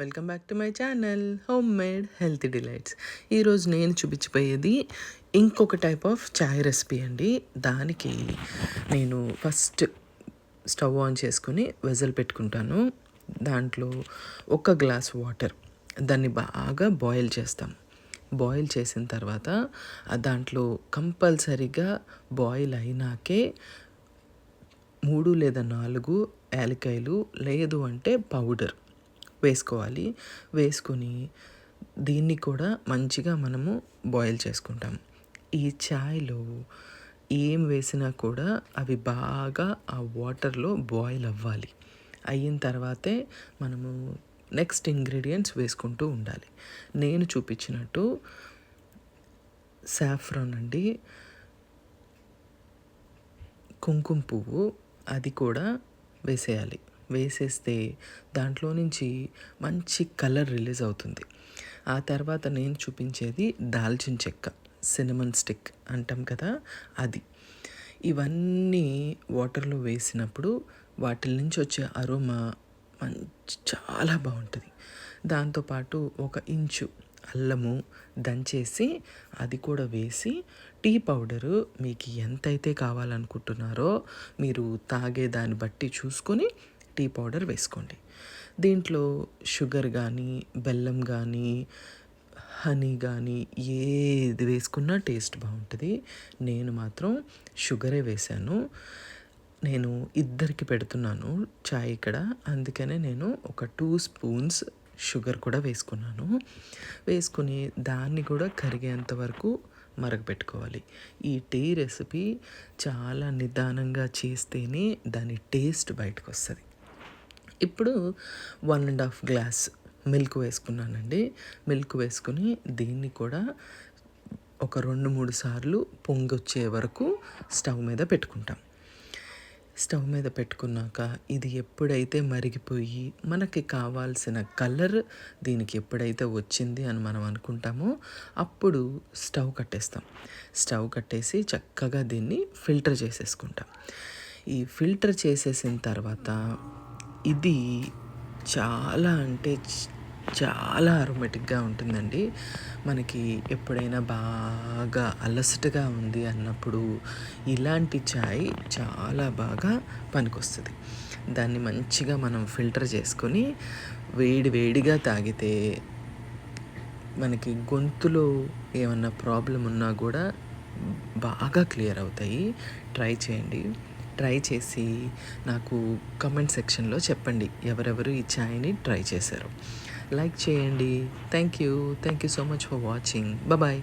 Welcome back to my channel home made healthy delights. ఈరోజు నేను చూపించిపోయేది ఇంకొక టైప్ ఆఫ్ చాయ్ రెసిపీ అండి. దానికి నేను ఫస్ట్ స్టవ్ ఆన్ చేసుకొని వెజల్ పెట్టుకుంటాను. దాంట్లో 1 గ్లాస్ వాటర్, దాన్ని బాగా బాయిల్ చేస్తాం. బాయిల్ చేసిన తర్వాత దాంట్లో కంపల్సరీగా బాయిల్ అయినాకే 3 లేదా 4 యాలక్కాయలు, లేదు అంటే పౌడర్ వేసుకోవాలి. వేసుకొని దీన్ని కూడా మంచిగా మనము బాయిల్ చేసుకుంటాం. ఈ చాయ్లో ఏం వేసినా కూడా అవి బాగా ఆ వాటర్లో బాయిల్ అవ్వాలి. అయిన తర్వాతే మనము నెక్స్ట్ ఇంగ్రీడియంట్స్ వేసుకుంటూ ఉండాలి. నేను చూపించినట్టు సాఫ్రాన్ అండి, కుంకుమ పువ్వు, అది కూడా వేసేయాలి. వేసేస్తే దాంట్లో నుంచి మంచి కలర్ రిలీజ్ అవుతుంది. ఆ తర్వాత నేను చూపించేది దాల్చిన చెక్క, సినమన్ స్టిక్ అంటాం కదా, అది. ఇవన్నీ వాటర్లో వేసినప్పుడు వాటి నుంచి వచ్చే అరోమా చాలా బాగుంటుంది. దాంతోపాటు 1 ఇంచు అల్లము దంచేసి అది కూడా వేసి, టీ పౌడరు మీకు ఎంతైతే కావాలనుకుంటున్నారో మీరు తాగే దాన్ని బట్టి చూసుకొని టీ పౌడర్ వేసుకోండి. దీంట్లో షుగర్ కానీ, బెల్లం కానీ, హనీ కానీ ఏది వేసుకున్నా టేస్ట్ బాగుంటుంది. నేను మాత్రం షుగరే వేశాను. నేను ఇద్దరికి పెడుతున్నాను చాయ్ ఇక్కడ, అందుకనే నేను ఒక 2 స్పూన్స్ షుగర్ కూడా వేసుకున్నాను. వేసుకుని దాన్ని కూడా కరిగేంత వరకు మరగపెట్టుకోవాలి. ఈ టీ రెసిపీ చాలా నిదానంగా చేస్తేనే దాని టేస్ట్ బయటకు వస్తుంది. ఇప్పుడు 1.5 గ్లాస్ మిల్క్ వేసుకున్నానండి. మిల్క్ వేసుకుని దీన్ని కూడా ఒక 2-3 సార్లు పొంగొచ్చే వరకు స్టవ్ మీద పెట్టుకుంటాం. స్టవ్ మీద పెట్టుకున్నాక ఇది ఎప్పుడైతే మరిగిపోయి మనకి కావాల్సిన కలర్ దీనికి ఎప్పుడైతే వచ్చింది అని మనం అనుకుంటామో అప్పుడు స్టవ్ కట్టేస్తాం. స్టవ్ కట్టేసి చక్కగా దీన్ని ఫిల్టర్ చేసేసుకుంటాం. ఈ ఫిల్టర్ చేసేసిన తర్వాత ఇది చాలా అంటే చాలా అరోమేటిక్గా ఉంటుందండి. మనకి ఎప్పుడైనా బాగా అలసటగా ఉంది అన్నప్పుడు ఇలాంటి చాయ్ చాలా బాగా పనికొస్తుంది. దాన్ని మంచిగా మనం ఫిల్టర్ చేసుకొని వేడిగా తాగితే మనకి గొంతులో ఏమన్నా ప్రాబ్లం ఉన్నా కూడా బాగా క్లియర్ అవుతాయి. ట్రై చేయండి. ట్రై చేసి నాకు కమెంట్ సెక్షన్లో చెప్పండి ఎవరెవరు ఈ చాయ్ని ట్రై చేశారు. లైక్ చేయండి. Thank you so much for watching. Bye.